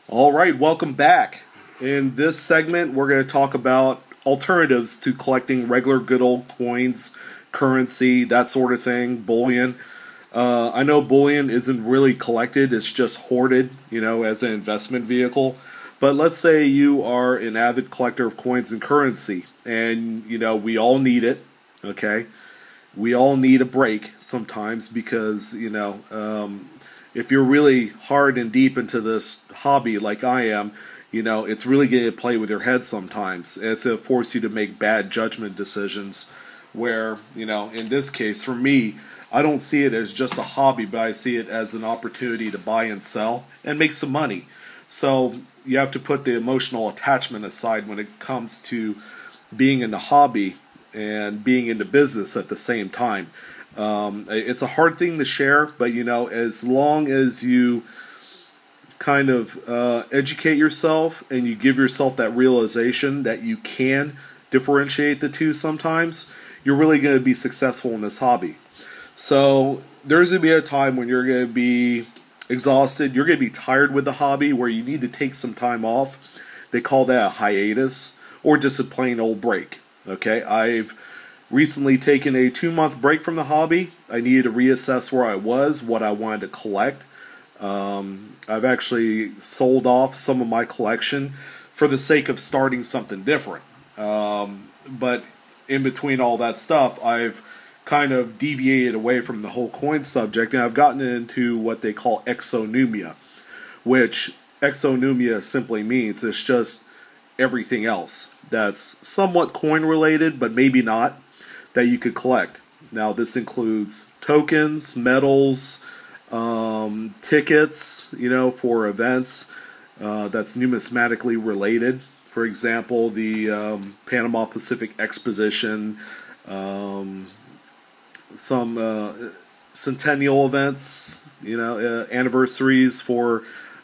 All right, welcome back. In this segment, we're going to talk about alternatives to collecting regular good old coins, currency, that sort of thing, bullion. I know bullion isn't really collected, it's just hoarded, as an investment vehicle. But let's say you are an avid collector of coins and currency, and, we all need it, okay? We all need a break sometimes because, if you're really hard and deep into this hobby like I am, it's really going to play with your head sometimes. It's going to force you to make bad judgment decisions where, in this case, for me, I don't see it as just a hobby, but I see it as an opportunity to buy and sell and make some money. So you have to put the emotional attachment aside when it comes to being in the hobby and being in the business at the same time. It's a hard thing to share, but as long as you kind of educate yourself and you give yourself that realization that you can differentiate the two sometimes, you're really going to be successful in this hobby. So there's going to be a time when you're going to be exhausted, you're going to be tired with the hobby where you need to take some time off. They call that a hiatus or just a plain old break. Okay, I've recently taken a 2-month break from the hobby. I needed to reassess where I was, what I wanted to collect. I've actually sold off some of my collection for the sake of starting something different. But in between all that stuff, I've kind of deviated away from the whole coin subject, and I've gotten into what they call Exonumia, which Exonumia simply means it's just everything else that's somewhat coin related, but maybe not, that you could collect. Now this includes tokens, medals, tickets, for events that's numismatically related. For example, the Panama Pacific Exposition, some centennial events, anniversaries for,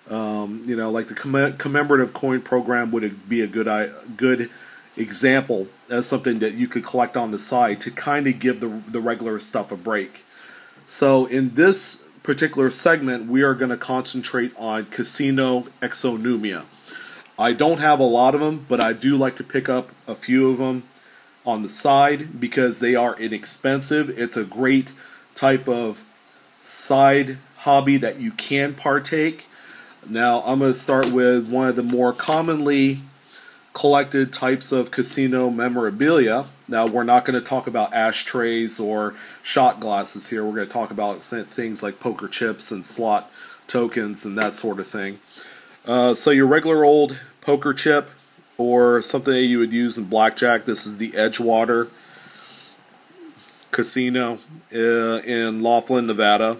like the commemorative coin program would be a good example as something that you could collect on the side to kind of give the regular stuff a break. So in this particular segment, we are going to concentrate on casino exonumia. I don't have a lot of them, but I do like to pick up a few of them on the side because they are inexpensive. It's a great type of side hobby that you can partake. Now I'm going to start with one of the more commonly collected types of casino memorabilia. Now we're not going to talk about ashtrays or shot glasses here. We're going to talk about things like poker chips and slot tokens and that sort of thing. So your regular old poker chip or something that you would use in blackjack. This is the Edgewater Casino in Laughlin, Nevada.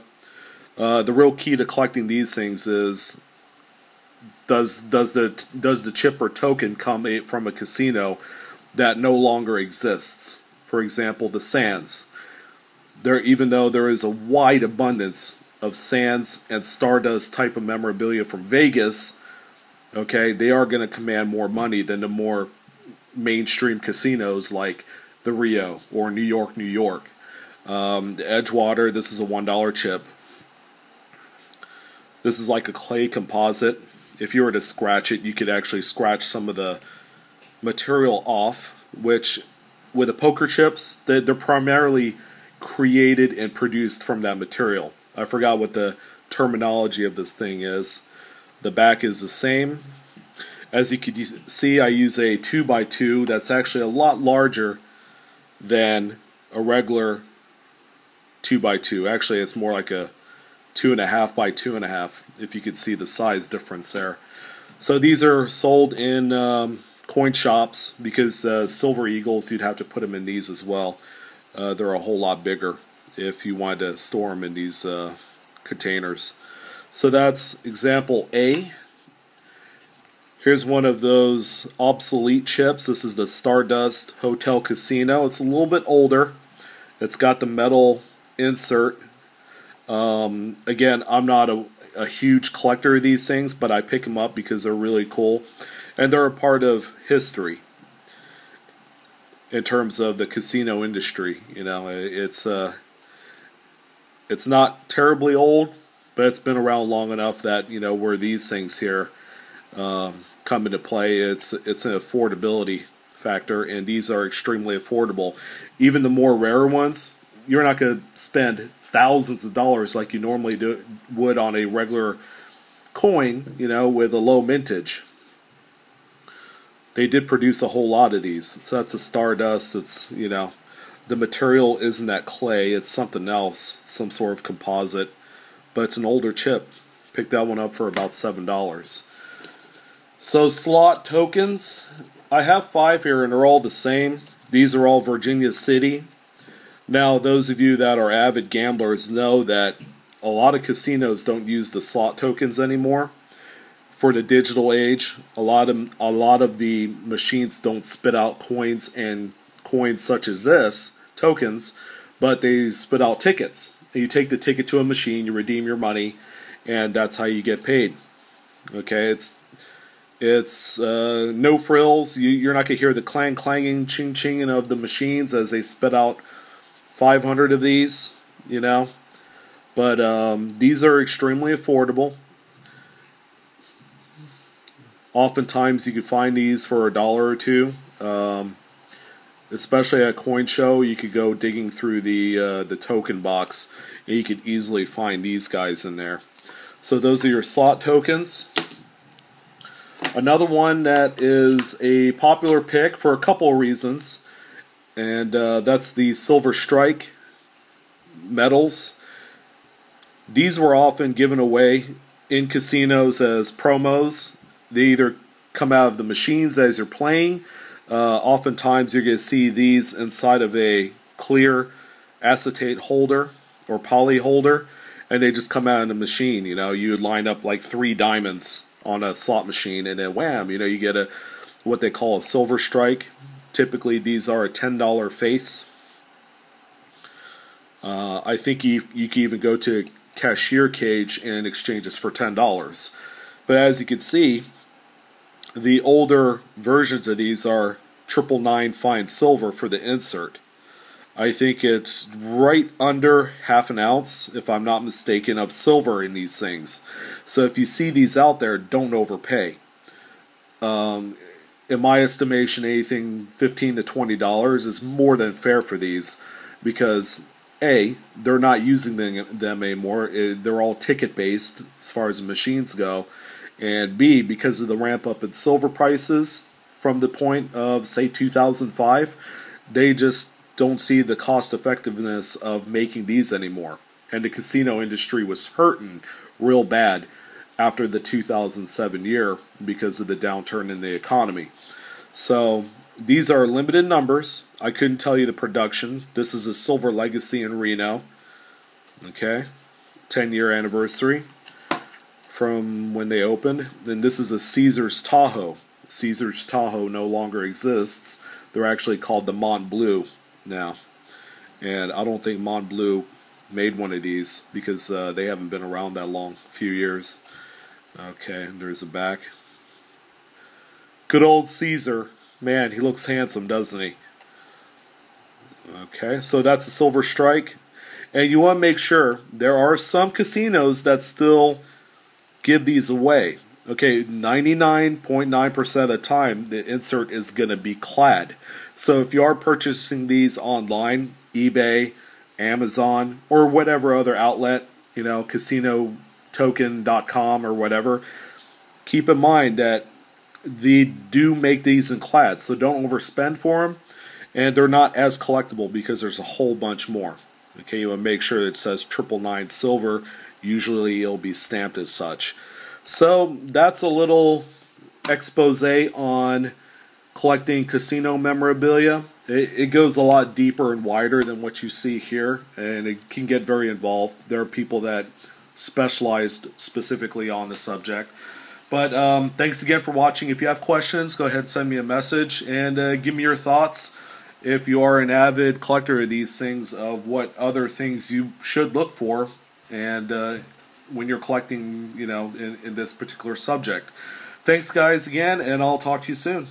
The real key to collecting these things is does the chip or token come from a casino that no longer exists? For example, the Sands. Even though there is a wide abundance of Sands and Stardust type of memorabilia from Vegas, okay, they are going to command more money than the more mainstream casinos like the Rio or New York. The Edgewater, this is a $1 chip. This is like a clay composite. If you were to scratch it, you could actually scratch some of the material off, which with the poker chips, they're primarily created and produced from that material. I forgot what the terminology of this thing is. The back is the same. As you can see, I use a 2x2 that's actually a lot larger than a regular 2x2. Actually, it's more like a 2.5 by 2.5, if you could see the size difference there. So these are sold in coin shops because Silver Eagles, you'd have to put them in these as well. They're a whole lot bigger if you wanted to store them in these containers. So that's example A. Here's one of those obsolete chips. This is the Stardust Hotel Casino. It's a little bit older. It's got the metal insert. Again, I'm not a huge collector of these things, but I pick them up because they're really cool. And they're a part of history in terms of the casino industry. It's not terribly old, but it's been around long enough that, where these things here, come into play. It's an affordability factor, and these are extremely affordable. Even the more rare ones, you're not going to spend thousands of dollars like you normally would on a regular coin, with a low mintage. They did produce a whole lot of these. So that's a Stardust. It's, the material isn't that clay. It's something else, some sort of composite. But it's an older chip. Picked that one up for about $7. So slot tokens, I have 5 here and they're all the same. These are all Virginia City. Now, those of you that are avid gamblers know that a lot of casinos don't use the slot tokens anymore. For the digital age, a lot of the machines don't spit out coins and coins such as this, tokens, but they spit out tickets. You take the ticket to a machine, you redeem your money, and that's how you get paid. Okay, it's no frills. You're not going to hear the clanging, ching-chinging of the machines as they spit out 500 of these, But these are extremely affordable. Oftentimes you could find these for $1 or $2. Especially at a coin show, you could go digging through the token box, and you could easily find these guys in there. So those are your slot tokens. Another one that is a popular pick for a couple of reasons, and that's the Silver Strike medals. These were often given away in casinos as promos. They either come out of the machines as you're playing. Oftentimes you're going to see these inside of a clear acetate holder or poly holder, and they just come out of the machine. You would line up like 3 diamonds on a slot machine, and then wham, you get what they call a Silver Strike. Typically these are a $10 face. I think you can even go to a cashier cage and exchange this for $10. But as you can see, the older versions of these are 999 fine silver for the insert. I think it's right under half an ounce, if I'm not mistaken, of silver in these things. So if you see these out there, don't overpay. In my estimation, anything $15 to $20 is more than fair for these, because A, they're not using them anymore. They're all ticket based as far as the machines go. And B, because of the ramp up in silver prices from the point of, say, 2005, they just don't see the cost effectiveness of making these anymore. And the casino industry was hurting real bad after the 2007 year because of the downturn in the economy. So these are limited numbers. I couldn't tell you the production. This is a Silver Legacy in Reno. Okay, 10-year anniversary from when they opened. Then this is a Caesar's Tahoe. Caesar's Tahoe no longer exists. They're actually called the Mont Bleu now. And I don't think Mont Bleu made one of these because they haven't been around that long, a few years. Okay, there's the back. Good old Caesar. Man, he looks handsome, doesn't he? Okay, so that's a Silver Strike. And you want to make sure, there are some casinos that still give these away. Okay, 99.9% of the time, the insert is going to be clad. So if you are purchasing these online, eBay, Amazon, or whatever other outlet, casinotoken.com or whatever, keep in mind that they do make these in clad, so don't overspend for them, and they're not as collectible because there's a whole bunch more. Okay, you want to make sure it says 999 silver. Usually it'll be stamped as such. So that's a little expose on collecting casino memorabilia. It goes a lot deeper and wider than what you see here, and it can get very involved. There are people that specialized specifically on the subject. But thanks again for watching. If you have questions, go ahead and send me a message and give me your thoughts. If you are an avid collector of these things, of what other things you should look for, and when you're collecting, in this particular subject. Thanks, guys, again, and I'll talk to you soon.